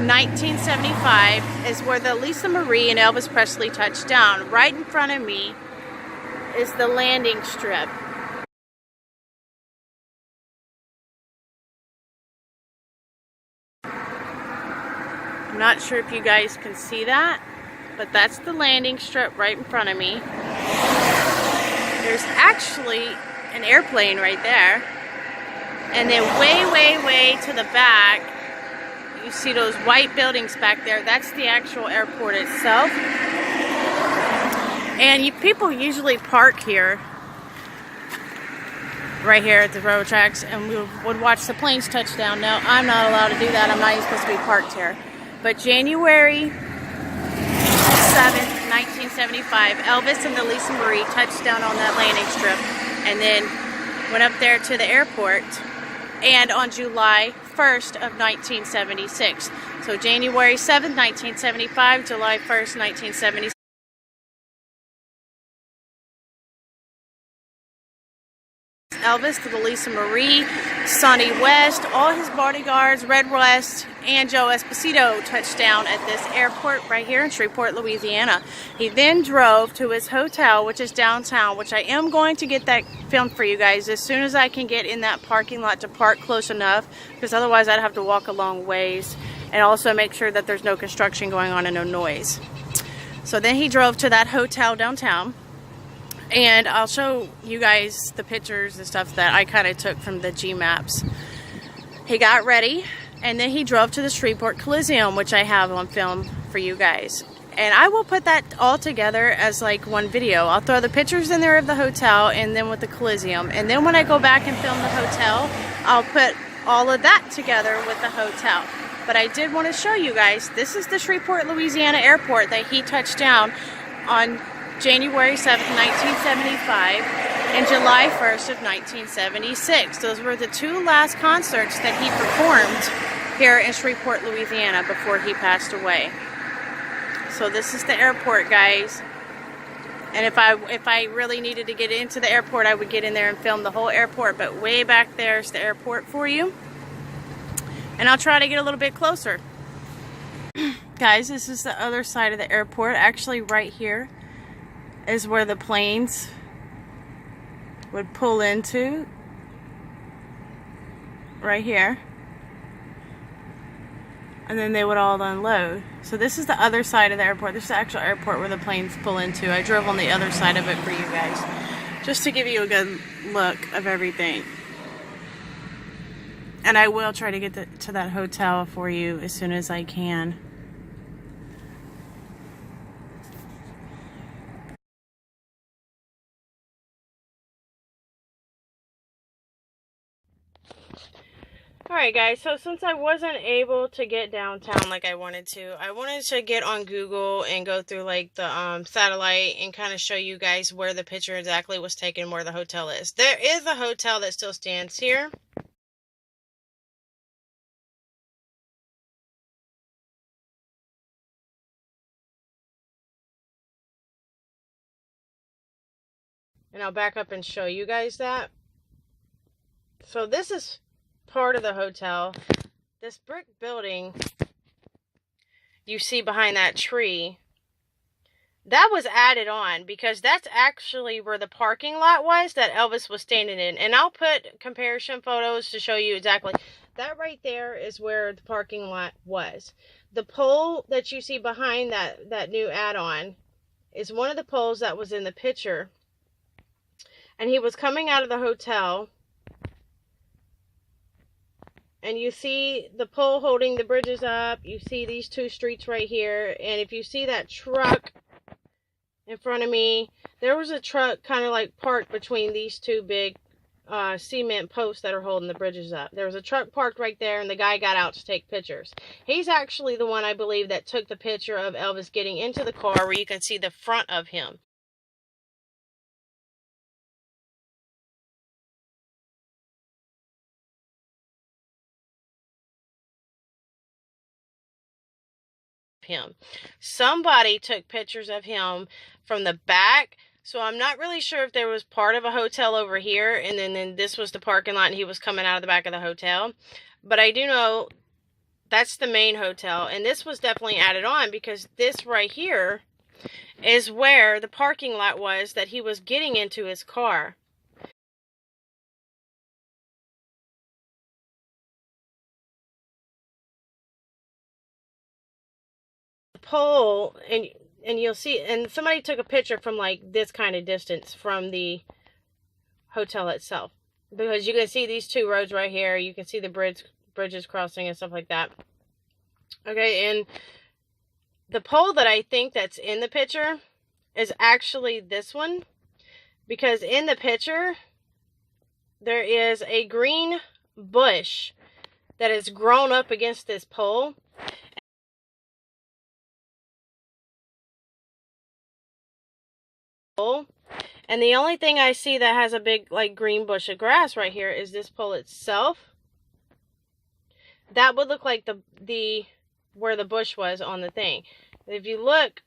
1975 is where the Lisa Marie and Elvis Presley touched down. Right in front of me is the landing strip. I'm not sure if you guys can see that, but that's the landing strip right in front of me. There's actually an airplane right there. And then way to the back, you see those white buildings back there. That's the actual airport itself. And people usually park here, right here at the railroad tracks, and we would watch the planes touch down. No, I'm not allowed to do that. I'm not even supposed to be parked here. But January 7th, 1975, Elvis and the Lisa Marie touched down on that landing strip and then went up there to the airport, and on July 1st of 1976. So January 7th, 1975, July 1st, 1976. Elvis to the Lisa Marie, Sonny West, all his bodyguards, Red West, and Joe Esposito touched down at this airport right here in Shreveport, Louisiana. He then drove to his hotel, which is downtown, which I am going to get that filmed for you guys as soon as I can get in that parking lot to park close enough, because otherwise I'd have to walk a long ways, and also make sure that there's no construction going on and no noise. So then he drove to that hotel downtown. And I'll show you guys the pictures and stuff that I kind of took from the G-Maps. He got ready, and then he drove to the Shreveport Coliseum, which I have on film for you guys. And I will put that all together as like one video. I'll throw the pictures in there of the hotel and then with the Coliseum. And then when I go back and film the hotel, I'll put all of that together with the hotel. But I did want to show you guys, this is the Shreveport, Louisiana airport that he touched down on January 7th, 1975, and July 1st of 1976. Those were the two last concerts that he performed here in Shreveport, Louisiana before he passed away. So this is the airport, guys. And if I really needed to get into the airport, I would get in there and film the whole airport, but way back there is the airport for you. And I'll try to get a little bit closer. Guys, this is the other side of the airport. Actually, right here is where the planes would pull into, right here, and then they would all unload. So this is the other side of the airport. This is the actual airport where the planes pull into. I drove on the other side of it for you guys, just to give you a good look of everything. And I will try to get to that hotel for you as soon as I can. Alright guys, so since I wasn't able to get downtown like I wanted to get on Google and go through like the satellite and kind of show you guys where the picture exactly was taken, where the hotel is. There is a hotel that still stands here. And I'll back up and show you guys that. So this is part of the hotel. This brick building you see behind that tree, that was added on because that's actually where the parking lot was that Elvis was standing in. And I'll put comparison photos to show you exactly. That right there is where the parking lot was. The pole that you see behind that new add-on is one of the poles that was in the picture. And he was coming out of the hotel, and you see the pole holding the bridges up. You see these two streets right here. And if you see that truck in front of me, there was a truck kind of like parked between these two big cement posts that are holding the bridges up. There was a truck parked right there, and the guy got out to take pictures. He's actually the one, I believe, that took the picture of Elvis getting into the car where you can see the front of him. Somebody took pictures of him from the back, so I'm not really sure if there was part of a hotel over here and then this was the parking lot and he was coming out of the back of the hotel, but I do know That's the main hotel. And this was definitely added on because this right here is where the parking lot was that he was getting into his car. Pole, and you'll see, and somebody took a picture from like this kind of distance from the hotel itself, because you can see these two roads right here. You can see the bridges crossing and stuff like that. Okay, and the pole that I think that's in the picture is actually this one, because in the picture there is a green bush that has grown up against this pole. And the only thing I see that has a big like green bush of grass right here is this pole itself. That would look like the where the bush was on the thing. If you look,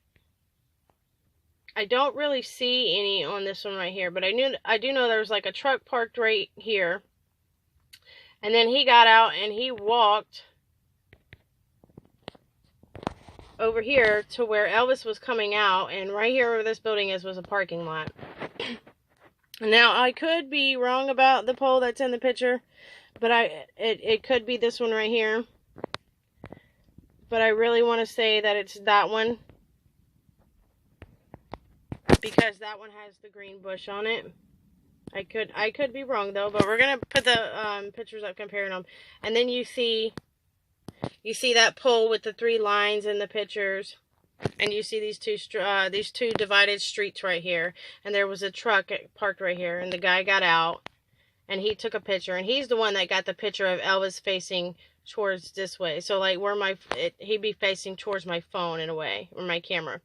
I don't really see any on this one right here, but I do know there was like a truck parked right here. And then he got out and he walked over here to where Elvis was coming out, and right here where this building is was a parking lot. Now, I could be wrong about the pole that's in the picture, but it could be this one right here. But I really want to say that it's that one, because that one has the green bush on it. I could be wrong though, but we're gonna put the pictures up comparing them, and then you see that pole with the 3 lines in the pictures, and you see these two divided streets right here, and there was a truck parked right here, and the guy got out and he took a picture, and he's the one that got the picture of Elvis facing towards this way, so like where he'd be facing towards my phone in a way, or my camera.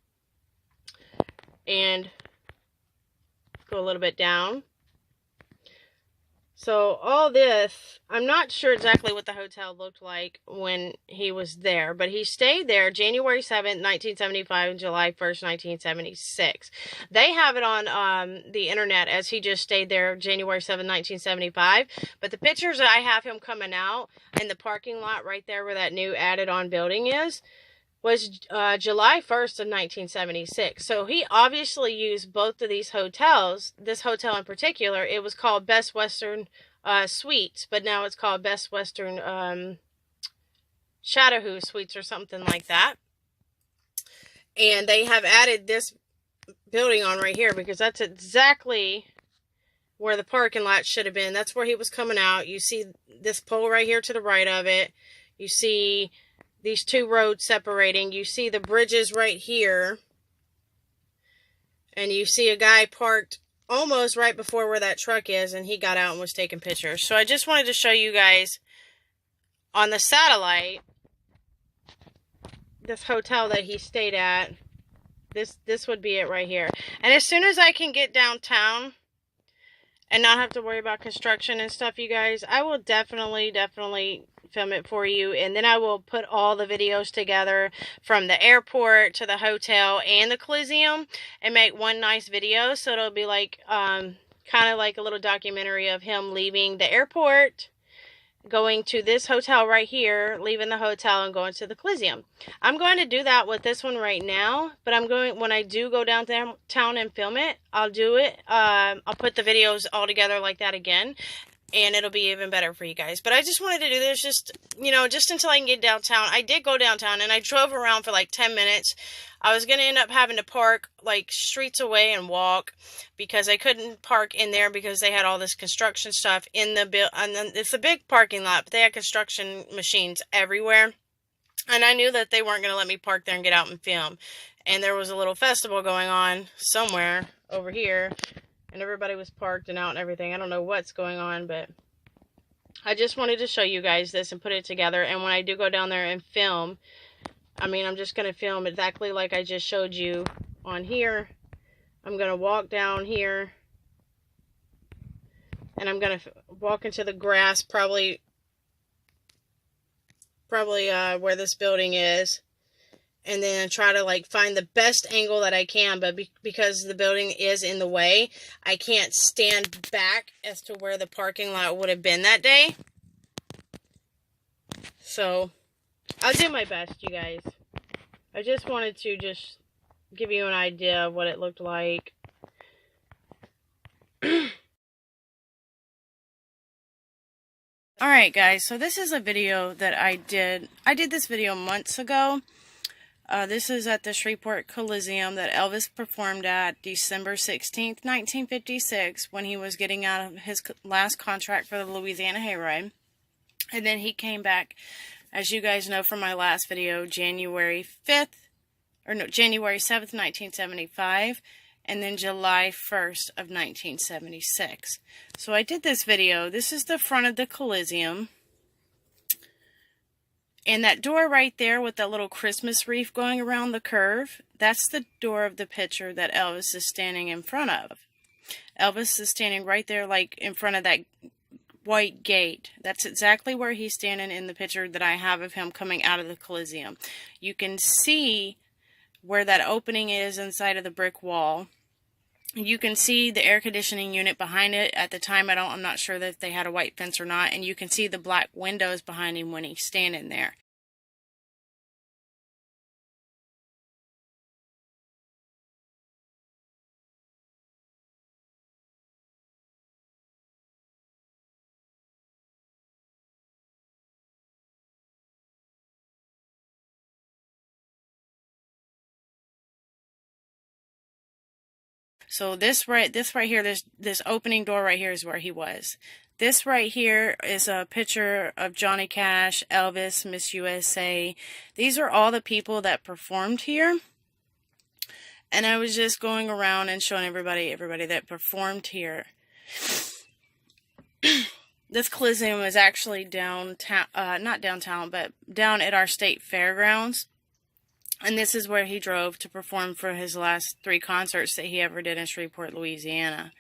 And go a little bit down. So all this, I'm not sure exactly what the hotel looked like when he was there, but he stayed there January 7th, 1975 and July 1st, 1976. They have it on the internet as he just stayed there January 7th, 1975, but the pictures that I have him coming out in the parking lot right there where that new added on building is, was July 1st of 1976. So he obviously used both of these hotels. This hotel in particular, it was called Best Western Suites, but now it's called Best Western Chateau Suites or something like that. And they have added this building on right here because that's exactly where the parking lot should have been. That's where he was coming out. You see this pole right here to the right of it. You see these 2 roads separating. You see the bridges right here. And you see a guy parked almost right before where that truck is, and he got out and was taking pictures. So I just wanted to show you guys on the satellite this hotel that he stayed at. This would be it right here. And as soon as I can get downtown and not have to worry about construction and stuff, you guys, I will definitely film it for you, and then I will put all the videos together from the airport to the hotel and the Coliseum and make one nice video. So it'll be like kind of like a little documentary of him leaving the airport, going to this hotel right here, leaving the hotel and going to the Coliseum. I'm going to do that with this one right now, but when I do go downtown and film it, I'll do it. I'll put the videos all together like that again, and it'll be even better for you guys. But I just wanted to do this just until I can get downtown. I did go downtown, and I drove around for like 10 minutes. I was going to end up having to park like streets away and walk because I couldn't park in there because they had all this construction stuff in the and then it's a big parking lot, but they had construction machines everywhere. And I knew that they weren't going to let me park there and get out and film. And there was a little festival going on somewhere over here, and everybody was parked and out and everything. I don't know what's going on, but I just wanted to show you guys this and put it together. And when I do go down there and film, I'm just going to film exactly like I just showed you on here. I'm going to walk down here, and I'm going to walk into the grass, probably where this building is, and then try to like find the best angle that I can, but because the building is in the way, I can't stand back as to where the parking lot would have been that day. So I'll do my best, you guys. I just wanted to just give you an idea of what it looked like. Alright guys, so this is a video that I did. I did this video months ago. This is at the Shreveport Coliseum that Elvis performed at December 16th, 1956, when he was getting out of his last contract for the Louisiana Hayride. And then he came back, as you guys know from my last video, January 7th, 1975, and then July 1st of 1976. So I did this video. This is the front of the Coliseum. And that door right there with that little Christmas wreath going around the curve, that's the door of the picture that Elvis is standing in front of. Elvis is standing right there, like in front of that white gate. That's exactly where he's standing in the picture that I have of him coming out of the Coliseum. You can see where that opening is inside of the brick wall. You can see the air conditioning unit behind it. At the time, I'm not sure that they had a white fence or not. And you can see the black windows behind him when he's standing there. So this right here, this opening door right here is where he was. This right here is a picture of Johnny Cash, Elvis, Miss USA. These are all the people that performed here. And I was just going around and showing everybody that performed here. This Coliseum is actually downtown, not downtown, but down at our state fairgrounds. And this is where he drove to perform for his last 3 concerts that he ever did in Shreveport, Louisiana.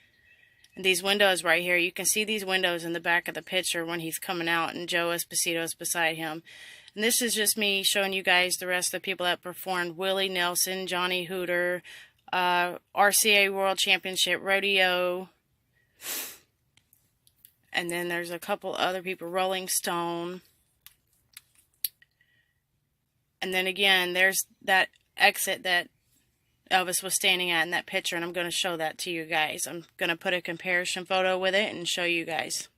And these windows right here, you can see these windows in the back of the picture when he's coming out and Joe Esposito's beside him. And this is just me showing you guys the rest of the people that performed. Willie Nelson, Johnny Hooter, RCA World Championship Rodeo. And then there's a couple other people, Rolling Stone. And then again, there's that exit that Elvis was standing at in that picture, and I'm going to show that to you guys. I'm going to put a comparison photo with it and show you guys.